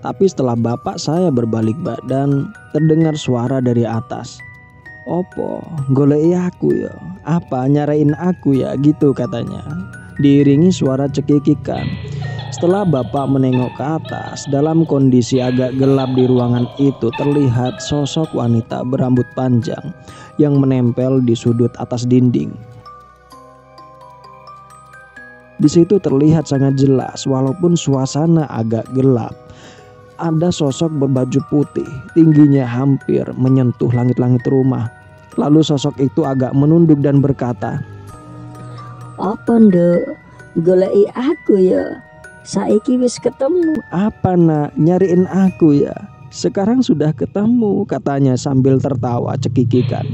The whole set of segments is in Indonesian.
Tapi setelah bapak saya berbalik badan, terdengar suara dari atas. "Opo, goleki aku ya? Apa nyarain aku ya?" gitu katanya. Diiringi suara cekikikan. Setelah bapak menengok ke atas, dalam kondisi agak gelap di ruangan itu terlihat sosok wanita berambut panjang yang menempel di sudut atas dinding. Di situ terlihat sangat jelas walaupun suasana agak gelap. Ada sosok berbaju putih, tingginya hampir menyentuh langit-langit rumah. Lalu sosok itu agak menunduk dan berkata, "Apa nduk, goleki aku ya? Saiki wis ketemu." "Apa nak, nyariin aku ya? Sekarang sudah ketemu," katanya sambil tertawa cekikikan.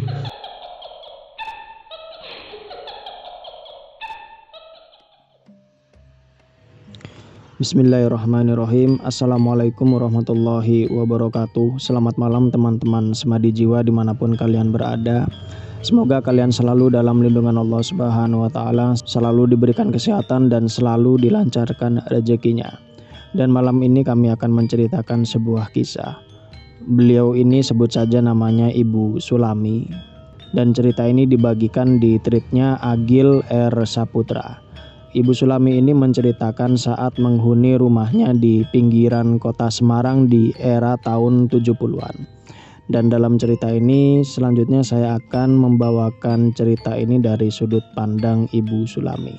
Bismillahirrahmanirrahim. Assalamualaikum warahmatullahi wabarakatuh. Selamat malam teman-teman semadi jiwa dimanapun kalian berada. Semoga kalian selalu dalam lindungan Allah Subhanahu wa Ta'ala, selalu diberikan kesehatan dan selalu dilancarkan rezekinya. Dan malam ini kami akan menceritakan sebuah kisah. Beliau ini sebut saja namanya Ibu Sulami. Dan cerita ini dibagikan di tweetnya Agil R. Saputra. Ibu Sulami ini menceritakan saat menghuni rumahnya di pinggiran kota Semarang di era tahun 70-an. Dan dalam cerita ini selanjutnya saya akan membawakan cerita ini dari sudut pandang Ibu Sulami.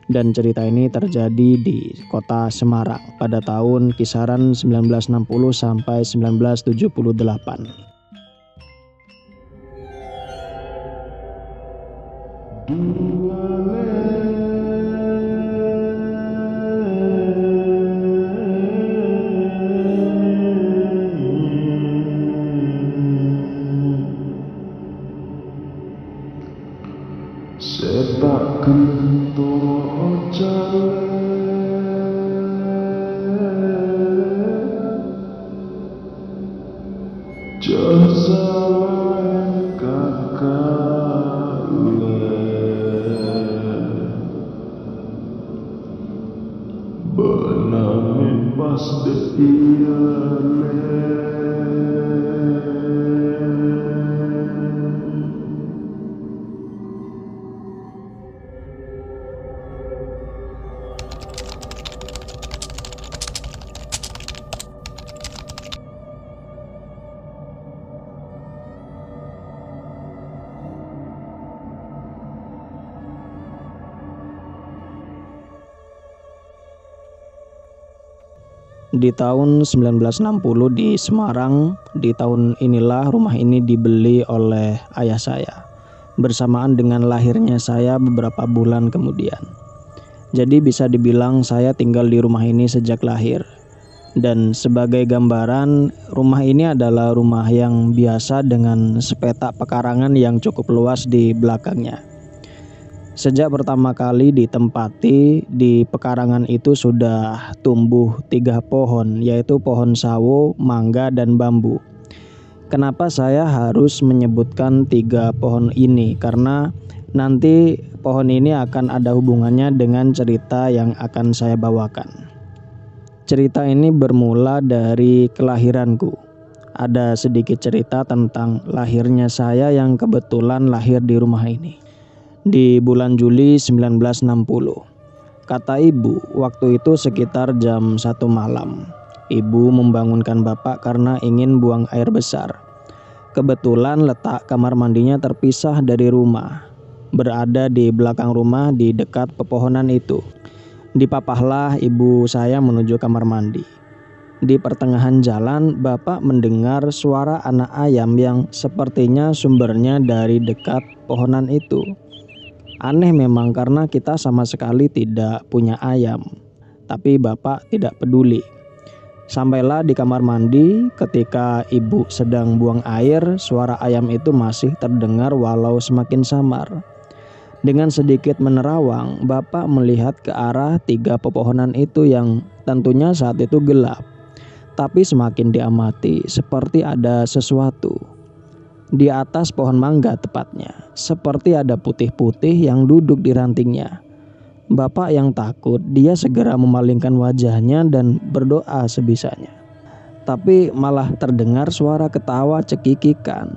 Dan cerita ini terjadi di kota Semarang pada tahun kisaran 1960 sampai 1978. Sepak kentoro jale jazalan kakale benami pas deiyale. Di tahun 1960 di Semarang, di tahun inilah rumah ini dibeli oleh ayah saya bersamaan dengan lahirnya saya beberapa bulan kemudian. Jadi bisa dibilang saya tinggal di rumah ini sejak lahir. Dan sebagai gambaran, rumah ini adalah rumah yang biasa dengan sepetak pekarangan yang cukup luas di belakangnya. Sejak pertama kali ditempati, di pekarangan itu sudah tumbuh 3 pohon, yaitu pohon sawo, mangga, dan bambu. Kenapa saya harus menyebutkan 3 pohon ini? Karena nanti pohon ini akan ada hubungannya dengan cerita yang akan saya bawakan. Cerita ini bermula dari kelahiranku. Ada sedikit cerita tentang lahirnya saya yang kebetulan lahir di rumah ini di bulan Juli 1960. Kata ibu, waktu itu sekitar jam 1 malam. Ibu membangunkan bapak karena ingin buang air besar. Kebetulan letak kamar mandinya terpisah dari rumah, berada di belakang rumah di dekat pepohonan itu. Dipapahlah ibu saya menuju kamar mandi. Di pertengahan jalan, bapak mendengar suara anak ayam yang sepertinya sumbernya dari dekat pohonan itu. Aneh memang karena kita sama sekali tidak punya ayam, tapi bapak tidak peduli. Sampailah di kamar mandi, ketika ibu sedang buang air, suara ayam itu masih terdengar walau semakin samar. Dengan sedikit menerawang, bapak melihat ke arah 3 pepohonan itu yang tentunya saat itu gelap. Tapi semakin diamati, seperti ada sesuatu. Di atas pohon mangga tepatnya, seperti ada putih-putih yang duduk di rantingnya. Bapak yang takut, dia segera memalingkan wajahnya dan berdoa sebisanya. tapi malah terdengar suara ketawa cekikikan.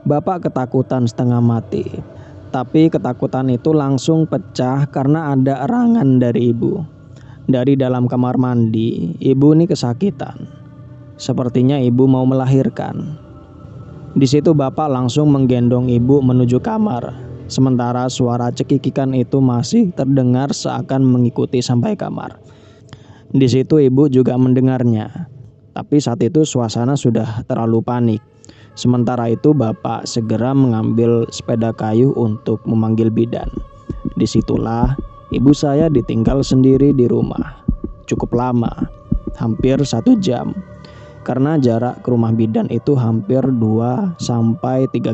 Bapak ketakutan setengah mati. Tapi ketakutan itu langsung pecah karena ada erangan dari ibu. Dari dalam kamar mandi, ibu ini kesakitan. Sepertinya ibu mau melahirkan. Di situ bapak langsung menggendong ibu menuju kamar. Sementara suara cekikikan itu masih terdengar seakan mengikuti sampai kamar. Di situ ibu juga mendengarnya. Tapi saat itu suasana sudah terlalu panik. Sementara itu bapak segera mengambil sepeda kayu untuk memanggil bidan. Disitulah ibu saya ditinggal sendiri di rumah. Cukup lama, hampir 1 jam. Karena jarak ke rumah bidan itu hampir 2-3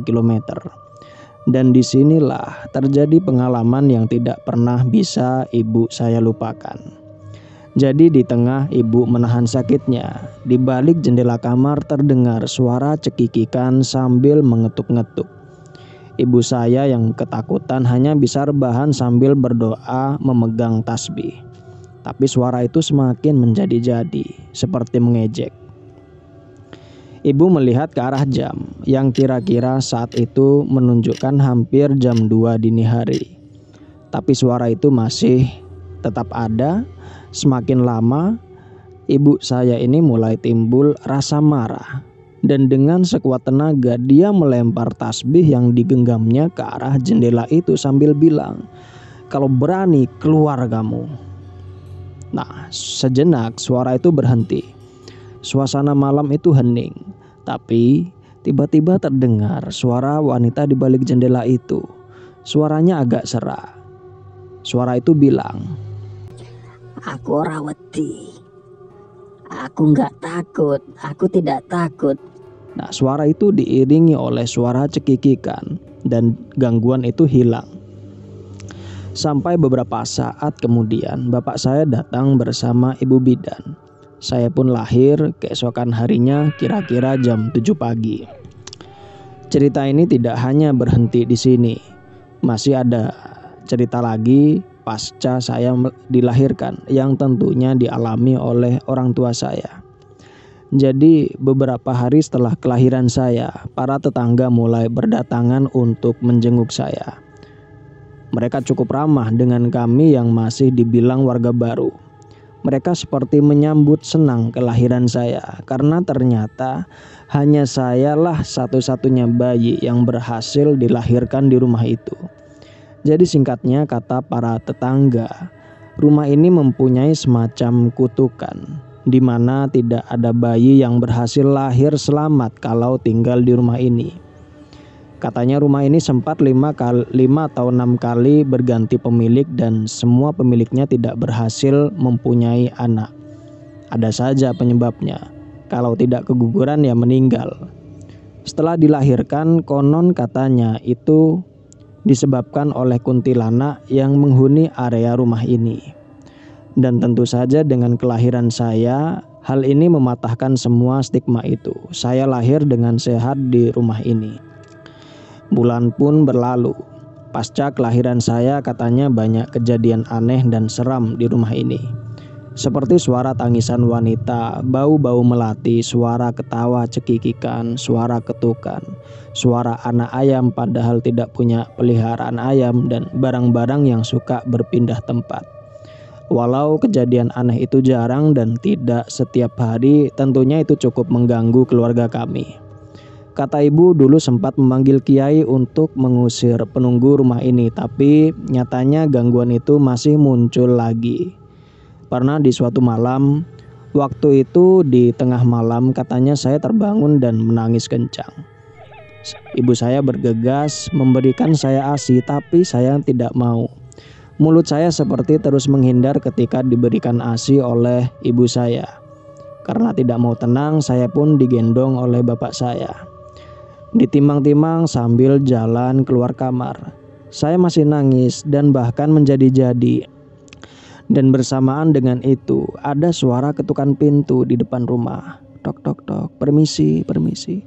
kilometer. Dan disinilah terjadi pengalaman yang tidak pernah bisa ibu saya lupakan. Jadi di tengah ibu menahan sakitnya, di balik jendela kamar terdengar suara cekikikan sambil mengetuk-ngetuk. Ibu saya yang ketakutan hanya bisa rebahan sambil berdoa memegang tasbih. Tapi suara itu semakin menjadi-jadi, seperti mengejek. Ibu melihat ke arah jam yang kira-kira saat itu menunjukkan hampir jam 2 dini hari. Tapi suara itu masih tetap ada. Semakin lama, ibu saya ini mulai timbul rasa marah. Dan dengan sekuat tenaga dia melempar tasbih yang digenggamnya ke arah jendela itu sambil bilang, "Kalau berani keluar kamu." Nah, sejenak suara itu berhenti. Suasana malam itu hening. Tapi tiba-tiba terdengar suara wanita di balik jendela itu. Suaranya agak serak. Suara itu bilang, Aku ora wedi. Aku nggak takut. Aku tidak takut. Nah, suara itu diiringi oleh suara cekikikan dan gangguan itu hilang. Sampai beberapa saat kemudian bapak saya datang bersama ibu bidan. Saya pun lahir keesokan harinya kira-kira jam 7 pagi. Cerita ini tidak hanya berhenti di sini. Masih ada cerita lagi pasca saya dilahirkan yang tentunya dialami oleh orang tua saya. Jadi beberapa hari setelah kelahiran saya, para tetangga mulai berdatangan untuk menjenguk saya. Mereka cukup ramah dengan kami yang masih dibilang warga baru. Mereka seperti menyambut senang kelahiran saya karena ternyata hanya sayalah satu-satunya bayi yang berhasil dilahirkan di rumah itu. Jadi singkatnya kata para tetangga, rumah ini mempunyai semacam kutukan di mana tidak ada bayi yang berhasil lahir selamat kalau tinggal di rumah ini. Katanya rumah ini sempat 5 atau 6 kali berganti pemilik dan semua pemiliknya tidak berhasil mempunyai anak. Ada saja penyebabnya. Kalau tidak keguguran ya meninggal. Setelah dilahirkan konon katanya itu disebabkan oleh kuntilanak yang menghuni area rumah ini. Dan tentu saja dengan kelahiran saya, hal ini mematahkan semua stigma itu. Saya lahir dengan sehat di rumah ini. Bulan pun berlalu. Pasca kelahiran saya katanya banyak kejadian aneh dan seram di rumah ini. Seperti suara tangisan wanita, bau-bau melati, suara ketawa cekikikan, suara ketukan, suara anak ayam padahal tidak punya peliharaan ayam, dan barang-barang yang suka berpindah tempat. Walau kejadian aneh itu jarang dan tidak setiap hari, tentunya itu cukup mengganggu keluarga kami. Kata ibu dulu sempat memanggil kiai untuk mengusir penunggu rumah ini, tapi nyatanya gangguan itu masih muncul lagi. Pernah di suatu malam, waktu itu di tengah malam katanya saya terbangun dan menangis kencang. Ibu saya bergegas memberikan saya ASI, tapi saya tidak mau. Mulut saya seperti terus menghindar ketika diberikan ASI oleh ibu saya. Karena tidak mau tenang, saya pun digendong oleh bapak saya. Ditimang-timang sambil jalan keluar kamar. Saya masih nangis dan bahkan menjadi-jadi. Dan bersamaan dengan itu ada suara ketukan pintu di depan rumah. Tok tok tok, permisi, permisi.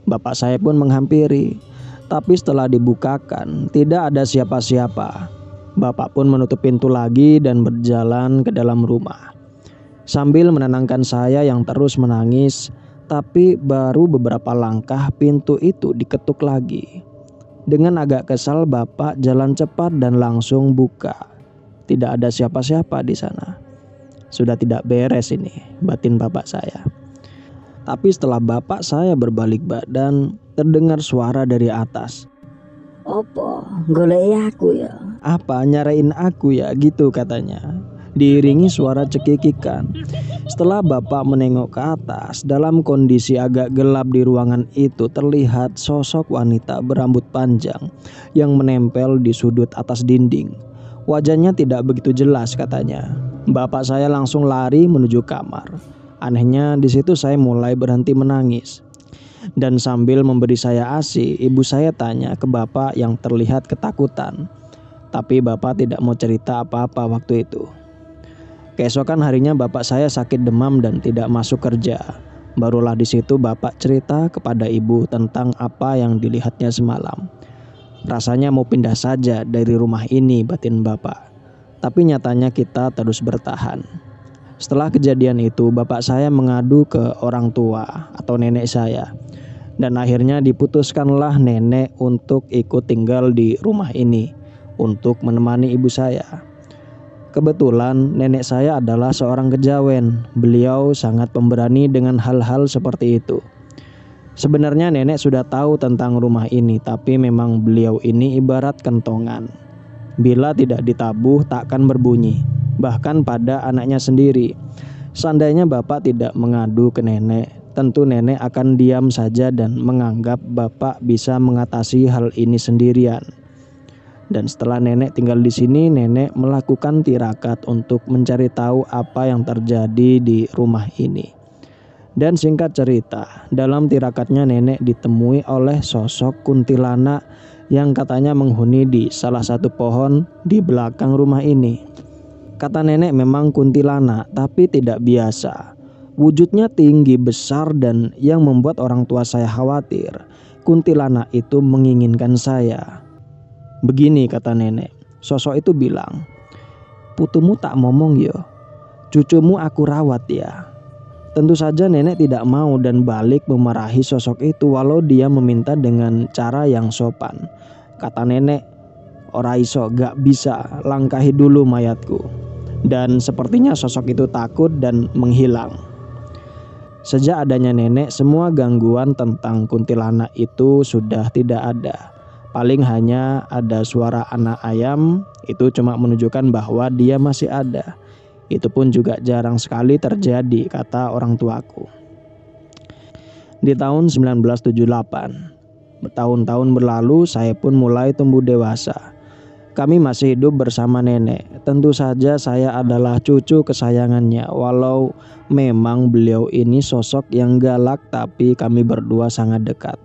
Bapak saya pun menghampiri. Tapi setelah dibukakan tidak ada siapa-siapa. Bapak pun menutup pintu lagi dan berjalan ke dalam rumah. Sambil menenangkan saya yang terus menangis, tapi baru beberapa langkah pintu itu diketuk lagi. Dengan agak kesal bapak jalan cepat dan langsung buka. Tidak ada siapa-siapa di sana. Sudah tidak beres ini, batin bapak saya. Tapi setelah bapak saya berbalik badan, terdengar suara dari atas. Opo, goleki aku ya. Apa, nyarain aku ya, gitu katanya. Diiringi suara cekikikan. Setelah bapak menengok ke atas, dalam kondisi agak gelap di ruangan itu terlihat sosok wanita berambut panjang yang menempel di sudut atas dinding. Wajahnya tidak begitu jelas katanya. Bapak saya langsung lari menuju kamar. Anehnya di situ saya mulai berhenti menangis. Dan sambil memberi saya ASI, ibu saya tanya ke bapak yang terlihat ketakutan. Tapi bapak tidak mau cerita apa-apa waktu itu. Keesokan harinya bapak saya sakit demam dan tidak masuk kerja. Barulah di situ bapak cerita kepada ibu tentang apa yang dilihatnya semalam. Rasanya mau pindah saja dari rumah ini, batin bapak. Tapi nyatanya kita terus bertahan. Setelah kejadian itu bapak saya mengadu ke orang tua atau nenek saya. Dan akhirnya diputuskanlah nenek untuk ikut tinggal di rumah ini untuk menemani ibu saya. Kebetulan nenek saya adalah seorang kejawen. Beliau sangat pemberani dengan hal-hal seperti itu. Sebenarnya nenek sudah tahu tentang rumah ini, tapi memang beliau ini ibarat kentongan. Bila tidak ditabuh takkan berbunyi, bahkan pada anaknya sendiri. Seandainya bapak tidak mengadu ke nenek, tentu nenek akan diam saja dan menganggap bapak bisa mengatasi hal ini sendirian. Dan setelah nenek tinggal di sini, nenek melakukan tirakat untuk mencari tahu apa yang terjadi di rumah ini. Dan singkat cerita, dalam tirakatnya nenek ditemui oleh sosok kuntilanak yang katanya menghuni di salah satu pohon di belakang rumah ini. Kata nenek memang kuntilanak, tapi tidak biasa. Wujudnya tinggi besar dan yang membuat orang tua saya khawatir. Kuntilanak itu menginginkan saya. Begini kata nenek, sosok itu bilang, putumu tak ngomong yo, cucumu aku rawat ya. Tentu saja nenek tidak mau dan balik memarahi sosok itu walau dia meminta dengan cara yang sopan. Kata nenek, ora iso, gak bisa, langkahi dulu mayatku. Dan sepertinya sosok itu takut dan menghilang. Sejak adanya nenek, semua gangguan tentang kuntilanak itu sudah tidak ada. Paling hanya ada suara anak ayam, itu cuma menunjukkan bahwa dia masih ada. Itu pun juga jarang sekali terjadi, kata orang tuaku. Di tahun 1978, bertahun-tahun berlalu, saya pun mulai tumbuh dewasa. Kami masih hidup bersama nenek. Tentu saja saya adalah cucu kesayangannya, walau memang beliau ini sosok yang galak, tapi kami berdua sangat dekat.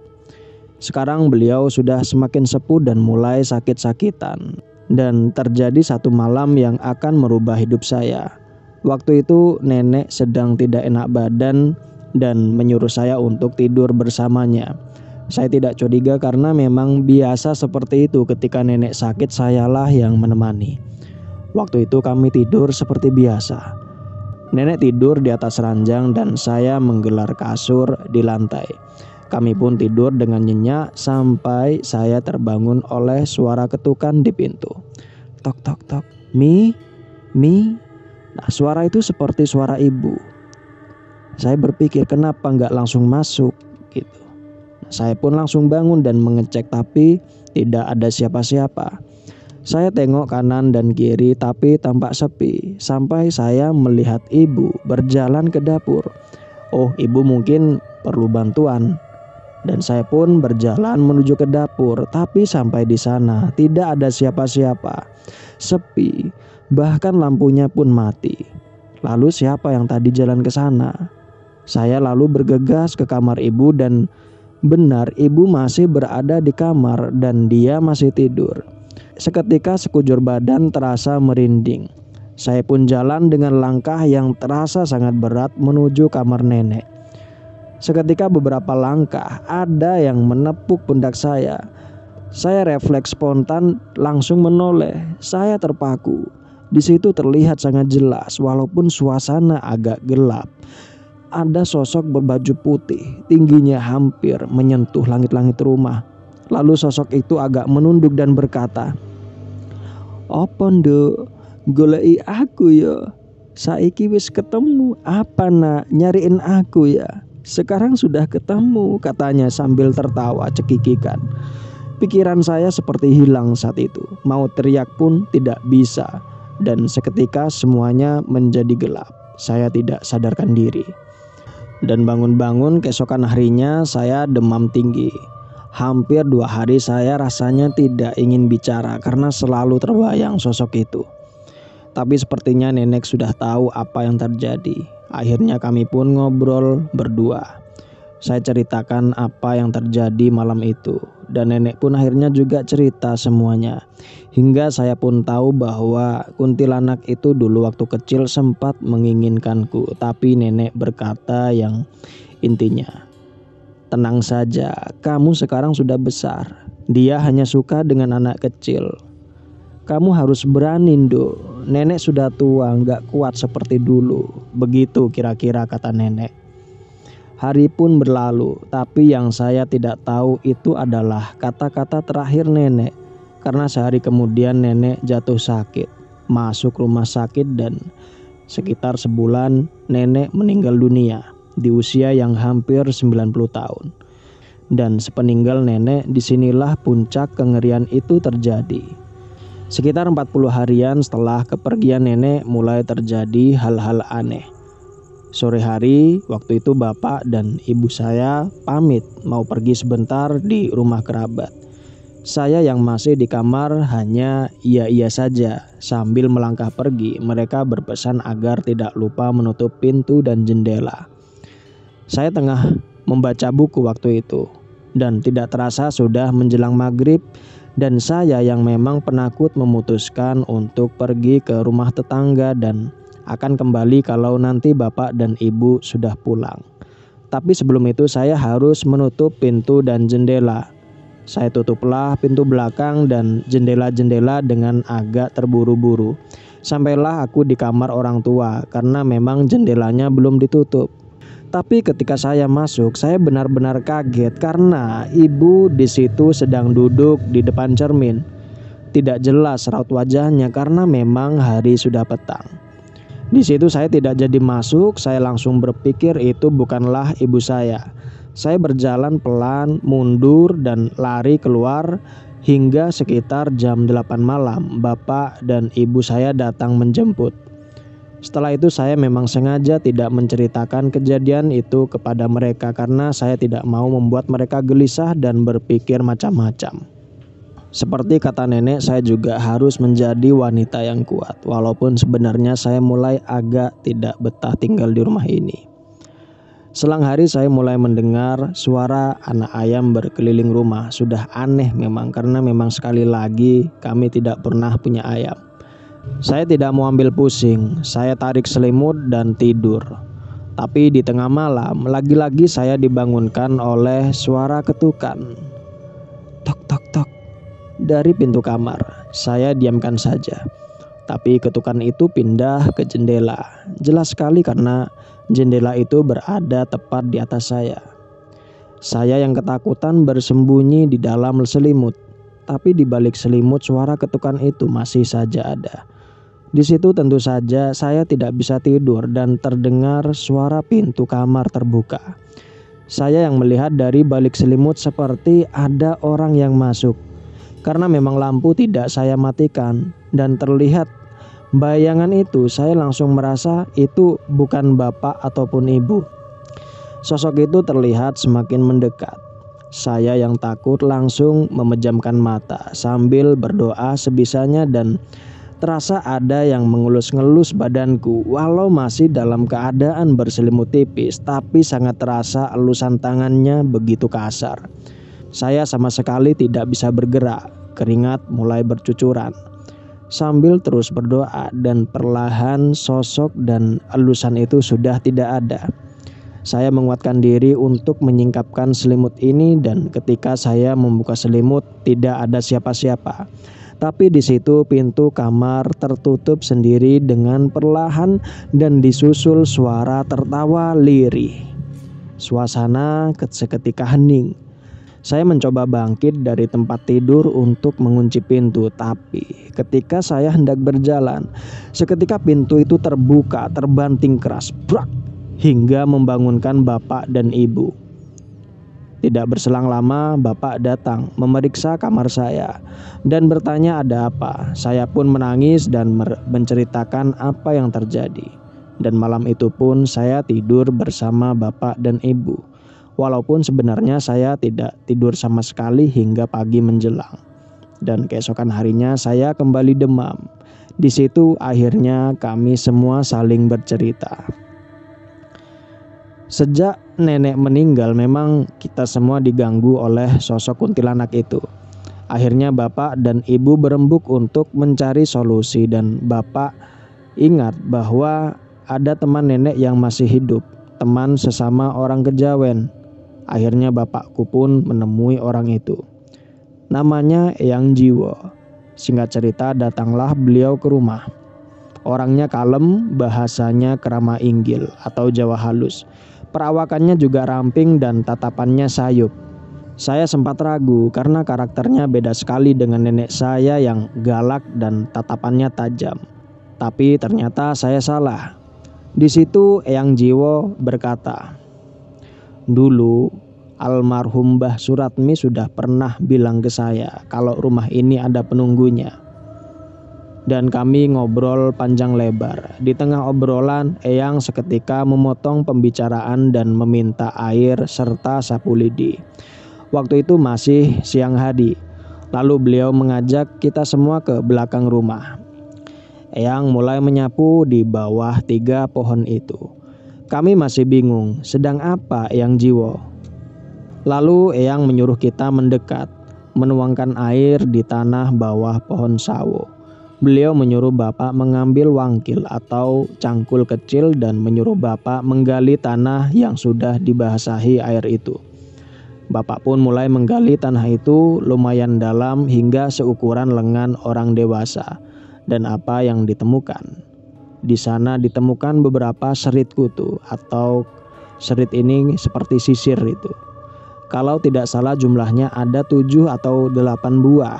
Sekarang beliau sudah semakin sepuh dan mulai sakit-sakitan. Dan terjadi satu malam yang akan merubah hidup saya. Waktu itu nenek sedang tidak enak badan dan menyuruh saya untuk tidur bersamanya. Saya tidak curiga karena memang biasa seperti itu, ketika nenek sakit sayalah yang menemani. Waktu itu kami tidur seperti biasa. Nenek tidur di atas ranjang dan saya menggelar kasur di lantai. Kami pun tidur dengan nyenyak sampai saya terbangun oleh suara ketukan di pintu. Tok tok tok, Mi. Nah, suara itu seperti suara ibu. Saya berpikir kenapa nggak langsung masuk gitu. Saya pun langsung bangun dan mengecek, tapi tidak ada siapa-siapa. Saya tengok kanan dan kiri tapi tampak sepi. Sampai saya melihat ibu berjalan ke dapur. Oh, ibu mungkin perlu bantuan. Dan saya pun berjalan menuju ke dapur, tapi sampai di sana tidak ada siapa-siapa. Sepi, bahkan lampunya pun mati. Lalu siapa yang tadi jalan ke sana? Saya lalu bergegas ke kamar ibu dan benar ibu masih berada di kamar dan dia masih tidur. Seketika sekujur badan terasa merinding. Saya pun jalan dengan langkah yang terasa sangat berat menuju kamar nenek. Seketika beberapa langkah ada yang menepuk pundak saya. Saya refleks spontan langsung menoleh. Saya terpaku. Di situ terlihat sangat jelas walaupun suasana agak gelap. Ada sosok berbaju putih, tingginya hampir menyentuh langit-langit rumah. Lalu sosok itu agak menunduk dan berkata, "Apa nduk, goleki aku ya? Saiki wis ketemu, apa nak nyariin aku ya? Sekarang sudah ketemu," katanya sambil tertawa cekikikan. Pikiran saya seperti hilang saat itu. Mau teriak pun tidak bisa. Dan seketika semuanya menjadi gelap. Saya tidak sadarkan diri. Dan bangun-bangun keesokan harinya saya demam tinggi. Hampir 2 hari saya rasanya tidak ingin bicara karena selalu terbayang sosok itu. Tapi sepertinya nenek sudah tahu apa yang terjadi. Akhirnya kami pun ngobrol berdua. Saya ceritakan apa yang terjadi malam itu. Dan nenek pun akhirnya juga cerita semuanya. Hingga saya pun tahu bahwa kuntilanak itu dulu waktu kecil sempat menginginkanku. Tapi nenek berkata yang intinya, "Tenang saja, kamu sekarang sudah besar. Dia hanya suka dengan anak kecil. Kamu harus berani, Nduk. Nenek sudah tua, gak kuat seperti dulu." Begitu kira-kira kata nenek. Hari pun berlalu, tapi yang saya tidak tahu itu adalah kata-kata terakhir nenek. Karena sehari kemudian nenek jatuh sakit, masuk rumah sakit dan sekitar sebulan nenek meninggal dunia di usia yang hampir 90 tahun. Dan sepeninggal nenek disinilah puncak kengerian itu terjadi. Sekitar 40 harian setelah kepergian nenek mulai terjadi hal-hal aneh. Sore hari, waktu itu bapak dan ibu saya pamit mau pergi sebentar di rumah kerabat. Saya yang masih di kamar hanya iya-iya saja. Sambil melangkah pergi, mereka berpesan agar tidak lupa menutup pintu dan jendela. Saya tengah membaca buku waktu itu. Dan tidak terasa sudah menjelang maghrib. Dan saya yang memang penakut memutuskan untuk pergi ke rumah tetangga dan akan kembali kalau nanti bapak dan ibu sudah pulang. Tapi sebelum itu saya harus menutup pintu dan jendela. Saya tutuplah pintu belakang dan jendela-jendela dengan agak terburu-buru. Sampailah aku di kamar orang tua karena memang jendelanya belum ditutup. Tapi ketika saya masuk, saya benar-benar kaget karena ibu di situ sedang duduk di depan cermin. Tidak jelas raut wajahnya karena memang hari sudah petang. Di situ saya tidak jadi masuk, saya langsung berpikir itu bukanlah ibu saya. Saya berjalan pelan, mundur dan lari keluar hingga sekitar jam 8 malam. Bapak dan ibu saya datang menjemput. Setelah itu saya memang sengaja tidak menceritakan kejadian itu kepada mereka karena saya tidak mau membuat mereka gelisah dan berpikir macam-macam. Seperti kata nenek, saya juga harus menjadi wanita yang kuat. Walaupun sebenarnya saya mulai agak tidak betah tinggal di rumah ini. Selang hari saya mulai mendengar suara anak ayam berkeliling rumah. Sudah aneh memang karena memang sekali lagi kami tidak pernah punya ayam. Saya tidak mau ambil pusing. Saya tarik selimut dan tidur. Tapi di tengah malam lagi-lagi saya dibangunkan oleh suara ketukan. Tok tok tok. Dari pintu kamar. Saya diamkan saja. Tapi ketukan itu pindah ke jendela. Jelas sekali karena jendela itu berada tepat di atas saya. Saya yang ketakutan bersembunyi di dalam selimut. Tapi di balik selimut suara ketukan itu masih saja ada. Di situ tentu saja saya tidak bisa tidur dan terdengar suara pintu kamar terbuka. Saya yang melihat dari balik selimut seperti ada orang yang masuk. Karena memang lampu tidak saya matikan dan terlihat bayangan itu, saya langsung merasa itu bukan bapak ataupun ibu. Sosok itu terlihat semakin mendekat. Saya yang takut langsung memejamkan mata sambil berdoa sebisanya dan terasa ada yang mengelus-ngelus badanku walau masih dalam keadaan berselimut tipis, tapi sangat terasa elusan tangannya begitu kasar. Saya sama sekali tidak bisa bergerak, keringat mulai bercucuran. Sambil terus berdoa dan perlahan sosok dan elusan itu sudah tidak ada. Saya menguatkan diri untuk menyingkapkan selimut ini dan ketika saya membuka selimut tidak ada siapa-siapa. Tapi di situ pintu kamar tertutup sendiri dengan perlahan dan disusul suara tertawa lirih. Suasana seketika hening. Saya mencoba bangkit dari tempat tidur untuk mengunci pintu, tapi ketika saya hendak berjalan, seketika pintu itu terbuka, terbanting keras, brak, hingga membangunkan bapak dan ibu. Tidak berselang lama, bapak datang memeriksa kamar saya dan bertanya ada apa. Saya pun menangis dan menceritakan apa yang terjadi. Dan malam itu pun saya tidur bersama bapak dan ibu. Walaupun sebenarnya saya tidak tidur sama sekali hingga pagi menjelang. Dan keesokan harinya saya kembali demam. Di situ akhirnya kami semua saling bercerita. Sejak nenek meninggal memang kita semua diganggu oleh sosok kuntilanak itu. Akhirnya bapak dan ibu berembuk untuk mencari solusi dan bapak ingat bahwa ada teman nenek yang masih hidup, teman sesama orang kejawen. Akhirnya bapakku pun menemui orang itu. Namanya Eyang Jiwo. Singkat cerita datanglah beliau ke rumah. Orangnya kalem, bahasanya kerama inggil atau Jawa halus. Perawakannya juga ramping dan tatapannya sayup. Saya sempat ragu karena karakternya beda sekali dengan nenek saya yang galak dan tatapannya tajam. Tapi ternyata saya salah. Di situ Eyang Jiwo berkata, "Dulu almarhum Mbah Suratmi sudah pernah bilang ke saya kalau rumah ini ada penunggunya." Dan kami ngobrol panjang lebar. Di tengah obrolan, Eyang seketika memotong pembicaraan dan meminta air serta sapu lidi. Waktu itu masih siang hari. Lalu beliau mengajak kita semua ke belakang rumah. Eyang mulai menyapu di bawah 3 pohon itu. Kami masih bingung, sedang apa Eyang Jiwo? Lalu Eyang menyuruh kita mendekat, menuangkan air di tanah bawah pohon sawo. Beliau menyuruh bapak mengambil wangkil atau cangkul kecil dan menyuruh bapak menggali tanah yang sudah dibasahi air itu. Bapak pun mulai menggali tanah itu lumayan dalam hingga seukuran lengan orang dewasa. Dan apa yang ditemukan? Di sana ditemukan beberapa serit kutu atau serit ini seperti sisir itu. Kalau tidak salah jumlahnya ada 7 atau 8 buah.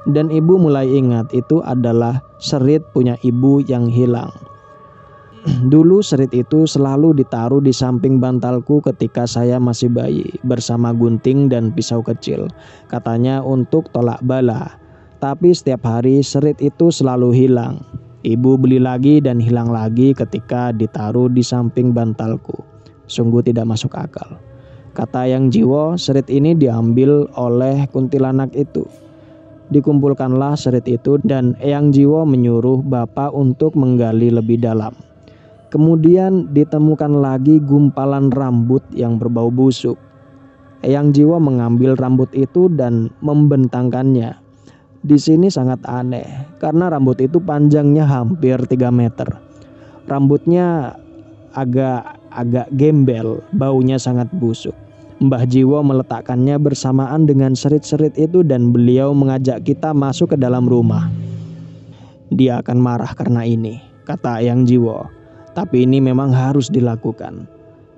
Dan ibu mulai ingat itu adalah serit punya ibu yang hilang. Dulu serit itu selalu ditaruh di samping bantalku ketika saya masih bayi bersama gunting dan pisau kecil. Katanya untuk tolak bala. Tapi setiap hari serit itu selalu hilang. Ibu beli lagi dan hilang lagi ketika ditaruh di samping bantalku. Sungguh tidak masuk akal. Kata Eyang Jiwo, serit ini diambil oleh kuntilanak itu. Dikumpulkanlah serit itu dan Eyang Jiwo menyuruh bapak untuk menggali lebih dalam. Kemudian ditemukan lagi gumpalan rambut yang berbau busuk. Eyang Jiwo mengambil rambut itu dan membentangkannya. Di sini sangat aneh karena rambut itu panjangnya hampir 3 meter. Rambutnya agak gembel, baunya sangat busuk. Mbah Jiwo meletakkannya bersamaan dengan serit-serit itu dan beliau mengajak kita masuk ke dalam rumah. Dia akan marah karena ini, kata Eyang Jiwo. Tapi ini memang harus dilakukan.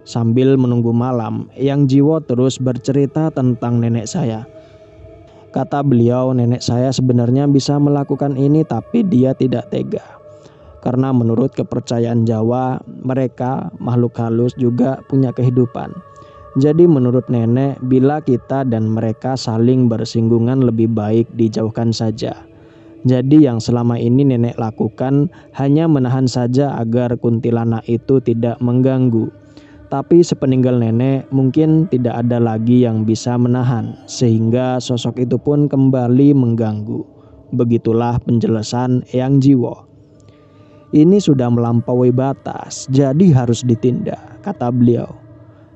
Sambil menunggu malam, Eyang Jiwo terus bercerita tentang nenek saya. Kata beliau, nenek saya sebenarnya bisa melakukan ini tapi dia tidak tega. Karena menurut kepercayaan Jawa, mereka makhluk halus juga punya kehidupan. Jadi menurut nenek, bila kita dan mereka saling bersinggungan lebih baik dijauhkan saja. Jadi yang selama ini nenek lakukan hanya menahan saja agar kuntilanak itu tidak mengganggu. Tapi sepeninggal nenek mungkin tidak ada lagi yang bisa menahan sehingga sosok itu pun kembali mengganggu. Begitulah penjelasan Eyang Jiwo. Ini sudah melampaui batas, jadi harus ditindak, kata beliau.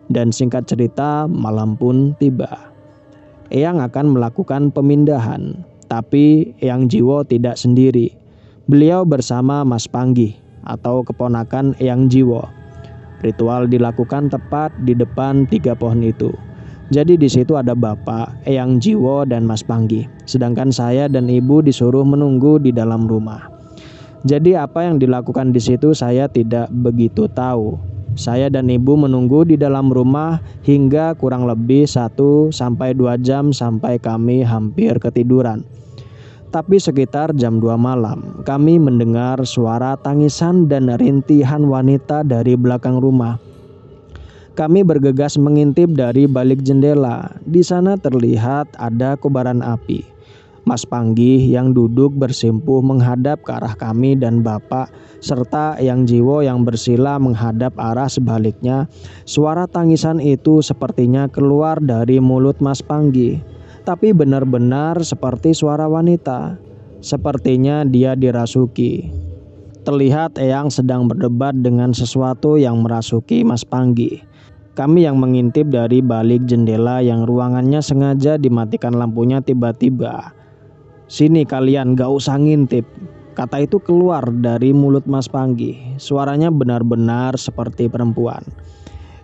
Dan singkat cerita, malam pun tiba. Eyang akan melakukan pemindahan, tapi Eyang Jiwo tidak sendiri. Beliau bersama Mas Panggih atau keponakan Eyang Jiwo. Ritual dilakukan tepat di depan 3 pohon itu. Jadi di situ ada bapak, Eyang Jiwo dan Mas Panggi. Sedangkan saya dan ibu disuruh menunggu di dalam rumah. Jadi apa yang dilakukan di situ saya tidak begitu tahu. Saya dan ibu menunggu di dalam rumah hingga kurang lebih 1-2 jam sampai kami hampir ketiduran. Tapi sekitar jam 2 malam kami mendengar suara tangisan dan rintihan wanita dari belakang rumah. Kami bergegas mengintip dari balik jendela. Di sana terlihat ada kobaran api. Mas Panggi yang duduk bersimpuh menghadap ke arah kami dan bapak serta Eyang Jiwo yang bersila menghadap arah sebaliknya. Suara tangisan itu sepertinya keluar dari mulut Mas Panggi, tapi benar-benar seperti suara wanita. Sepertinya dia dirasuki. Terlihat Eyang sedang berdebat dengan sesuatu yang merasuki Mas Panggi. Kami yang mengintip dari balik jendela yang ruangannya sengaja dimatikan lampunya tiba-tiba. "Sini kalian, gak usah ngintip," kata itu keluar dari mulut Mas Panggi. Suaranya benar-benar seperti perempuan.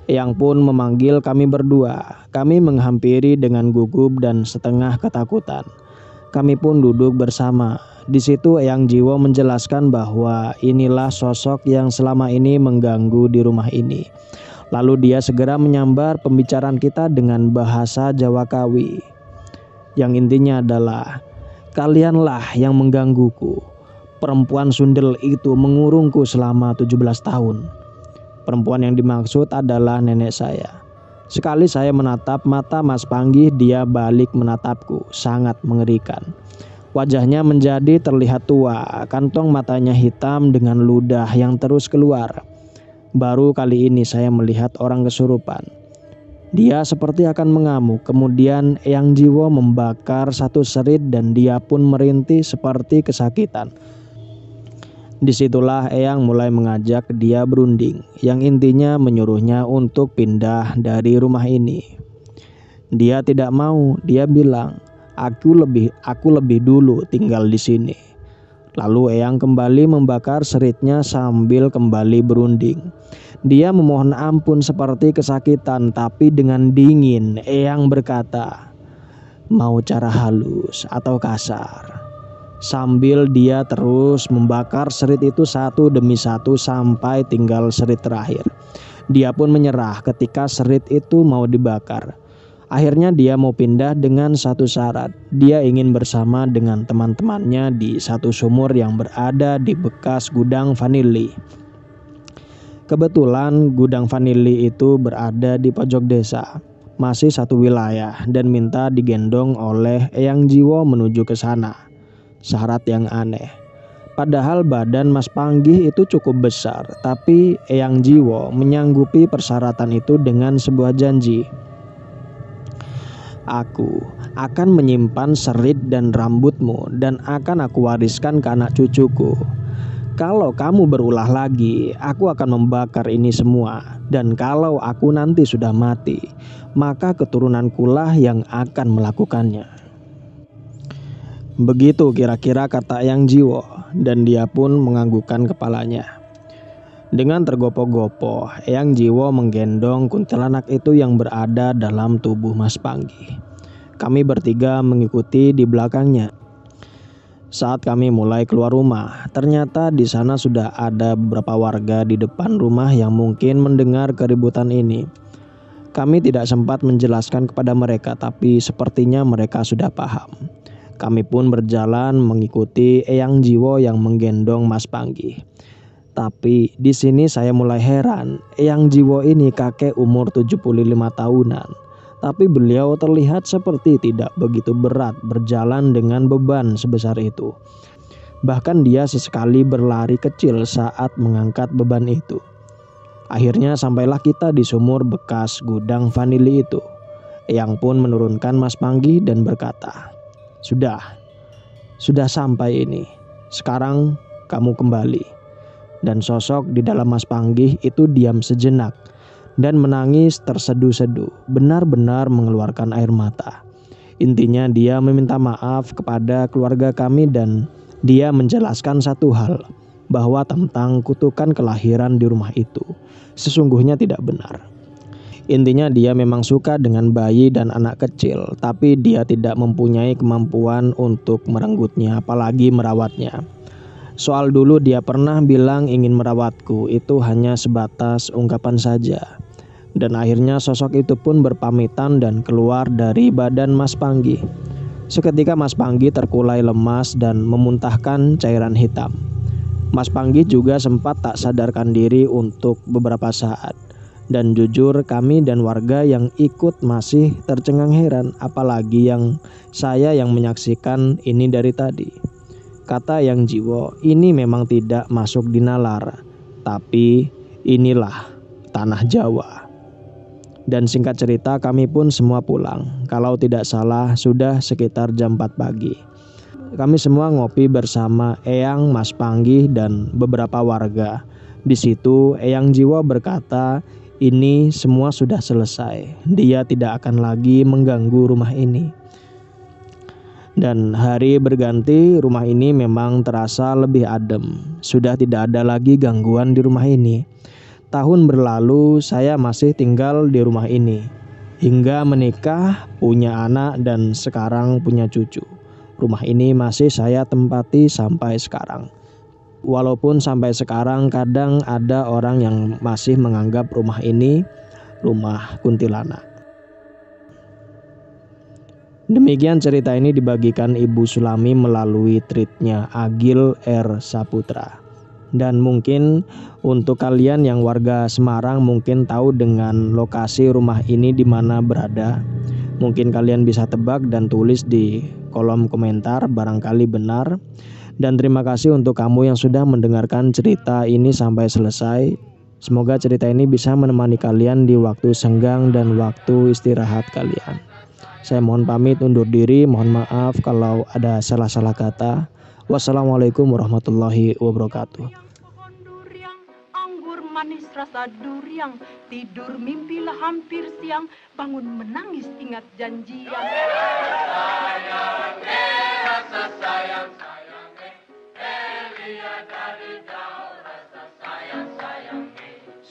Eyang pun memanggil kami berdua. Kami menghampiri dengan gugup dan setengah ketakutan. Kami pun duduk bersama. Di situ Eyang Jiwo menjelaskan bahwa inilah sosok yang selama ini mengganggu di rumah ini. Lalu dia segera menyambar pembicaraan kita dengan bahasa Jawa Kawi. Yang intinya adalah, "Kalianlah yang menggangguku. Perempuan sundel itu mengurungku selama 17 tahun. Perempuan yang dimaksud adalah nenek saya. Sekali saya menatap mata Mas Panggi, dia balik menatapku, sangat mengerikan. Wajahnya menjadi terlihat tua, kantong matanya hitam dengan ludah yang terus keluar. Baru kali ini saya melihat orang kesurupan. Dia seperti akan mengamuk. Kemudian Eyang Jiwo membakar satu serit dan dia pun merintih seperti kesakitan. Disitulah Eyang mulai mengajak dia berunding, yang intinya menyuruhnya untuk pindah dari rumah ini. Dia tidak mau. Dia bilang, aku lebih dulu tinggal di sini." Lalu Eyang kembali membakar seritnya sambil kembali berunding. Dia memohon ampun seperti kesakitan, tapi dengan dingin Eyang berkata, "Mau cara halus atau kasar?" Sambil dia terus membakar serit itu satu demi satu sampai tinggal serit terakhir. Dia pun menyerah ketika serit itu mau dibakar. Akhirnya dia mau pindah dengan satu syarat. Dia ingin bersama dengan teman-temannya di satu sumur yang berada di bekas gudang vanili. Kebetulan gudang vanili itu berada di pojok desa, masih satu wilayah, dan minta digendong oleh Eyang Jiwo menuju ke sana. Syarat yang aneh. Padahal badan Mas Panggi itu cukup besar, tapi Eyang Jiwo menyanggupi persyaratan itu dengan sebuah janji. "Aku akan menyimpan serit dan rambutmu dan akan aku wariskan ke anak cucuku. Kalau kamu berulah lagi, aku akan membakar ini semua. Dan kalau aku nanti sudah mati, maka keturunankulah yang akan melakukannya." Begitu kira-kira kata Eyang Jiwo, dan dia pun menganggukkan kepalanya. Dengan tergopoh-gopoh, Eyang Jiwo menggendong kuntilanak itu yang berada dalam tubuh Mas Panggi. Kami bertiga mengikuti di belakangnya. Saat kami mulai keluar rumah, ternyata di sana sudah ada beberapa warga di depan rumah yang mungkin mendengar keributan ini. Kami tidak sempat menjelaskan kepada mereka, tapi sepertinya mereka sudah paham. Kami pun berjalan mengikuti Eyang Jiwo yang menggendong Mas Panggi. Tapi di sini saya mulai heran. Eyang Jiwo ini kakek umur 75 tahunan. Tapi beliau terlihat seperti tidak begitu berat berjalan dengan beban sebesar itu. Bahkan dia sesekali berlari kecil saat mengangkat beban itu. Akhirnya sampailah kita di sumur bekas gudang vanili itu. Eyang pun menurunkan Mas Panggi dan berkata, Sudah sampai ini. Sekarang kamu kembali." Dan sosok di dalam Mas Panggi itu diam sejenak dan menangis terseduh-seduh, benar-benar mengeluarkan air mata. Intinya dia meminta maaf kepada keluarga kami dan dia menjelaskan satu hal, bahwa tentang kutukan kelahiran di rumah itu sesungguhnya tidak benar. Intinya dia memang suka dengan bayi dan anak kecil, tapi dia tidak mempunyai kemampuan untuk merenggutnya, apalagi merawatnya. Soal dulu dia pernah bilang ingin merawatku, itu hanya sebatas ungkapan saja. Dan akhirnya sosok itu pun berpamitan dan keluar dari badan Mas Panggi. Seketika Mas Panggi terkulai lemas dan memuntahkan cairan hitam. Mas Panggi juga sempat tak sadarkan diri untuk beberapa saat. Dan jujur kami dan warga yang ikut masih tercengang heran, apalagi saya yang menyaksikan ini dari tadi. Kata Yang Jiwo, ini memang tidak masuk di nalar, tapi inilah tanah Jawa. Dan singkat cerita kami pun semua pulang. Kalau tidak salah sudah sekitar jam 4 pagi. Kami semua ngopi bersama Eyang, Mas Panggi, dan beberapa warga. Di situ Eyang Jiwo berkata, ini semua sudah selesai. Dia tidak akan lagi mengganggu rumah ini. Dan hari berganti, rumah ini memang terasa lebih adem. Sudah tidak ada lagi gangguan di rumah ini. Tahun berlalu saya masih tinggal di rumah ini. Hingga menikah, punya anak, dan sekarang punya cucu. Rumah ini masih saya tempati sampai sekarang. Walaupun sampai sekarang kadang ada orang yang masih menganggap rumah ini rumah kuntilanak. Demikian cerita ini dibagikan Ibu Sulami melalui tweetnya Agil R. Saputra. Dan mungkin untuk kalian yang warga Semarang mungkin tahu dengan lokasi rumah ini di mana berada. Mungkin kalian bisa tebak dan tulis di kolom komentar barangkali benar. Dan terima kasih untuk kamu yang sudah mendengarkan cerita ini sampai selesai. Semoga cerita ini bisa menemani kalian di waktu senggang dan waktu istirahat kalian. Saya mohon pamit undur diri, mohon maaf kalau ada salah-salah kata. Wassalamualaikum warahmatullahi wabarakatuh. Anggur manis rasa durian, tidur mimpilah hampir siang, bangun menangis ingat janjian. Rasa sayang, lihat dari jauh rasa sayang.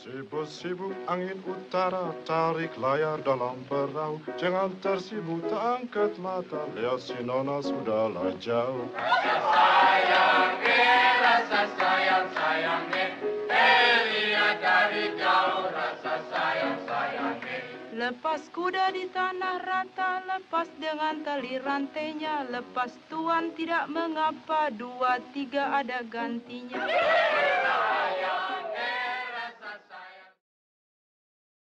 Sibuk-sibuk angin utara, tarik layar dalam perahu. Jangan tersibuk, tak angkat mata, lihat si Nona sudahlah jauh. Rasa sayang, lihat dari jauh rasa sayang. Lepas kuda di tanah rata, lepas dengan tali rantainya, lepas tuan tidak mengapa, 2, 3 ada gantinya.